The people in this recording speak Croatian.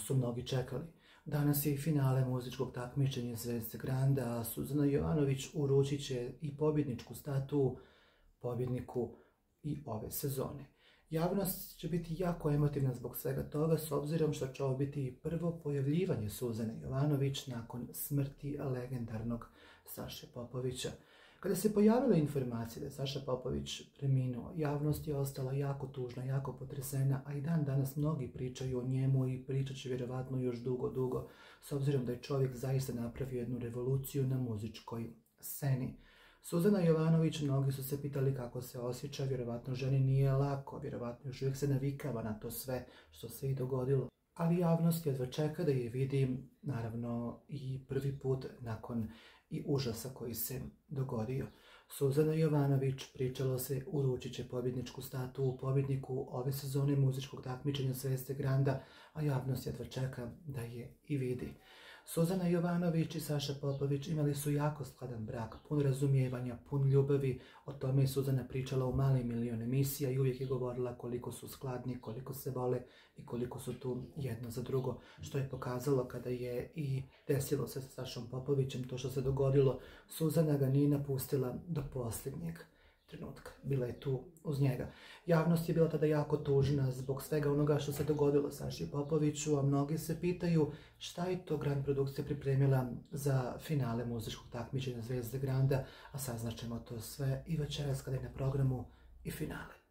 su mnogi čekali. Danas je i finale muzičkog takmičenja Zvezde Granda, a Suzana Jovanović uručit će i pobjedničku statu pobjedniku i ove sezone. Javnost će biti jako emotivna zbog svega toga, s obzirom što će ovo biti prvo pojavljivanje Suzane Jovanović nakon smrti legendarnog Saše Popovića. Kada se pojavila informacija da je Saša Popović preminuo, javnost je ostala jako tužna, jako potresena, a i dan danas mnogi pričaju o njemu i pričat će vjerovatno još dugo, s obzirom da je čovjek zaista napravio jednu revoluciju na muzičkoj sceni. Suzana Jovanović, mnogi su se pitali kako se osjeća, vjerovatno ženi nije lako, vjerovatno još uvijek se navikava na to sve što se i dogodilo. Ali javnost jedva čeka da je vidim, naravno i prvi put nakon i užasa koji se dogodio. Suzana Jovanović, pričalo se, uručit će pobjedničku statu pobjedniku ove sezone muzičkog takmičenja Zvezde Granda, a javnost jedva čeka da je i vidi. Suzana Jovanović i Saša Popović imali su jako skladan brak, pun razumijevanja, pun ljubavi. O tome je Suzana pričala u Mali milion emisija i uvijek je govorila koliko su skladni, koliko se vole i koliko su tu jedno za drugo, što je pokazalo kada je i desilo se sa Sašom Popovićem to što se dogodilo. Suzana ga nije napustila do posljednjeg trenutka. Bila je tu uz njega. Javnost je bila tada jako tužna zbog svega onoga što se dogodilo Saši Popoviću, a mnogi se pitaju šta je to Grand produkcija pripremila za finale muzičkog takmičenja Zvezde Granda, a saznaćemo to sve i večeras kada je na programu i finale.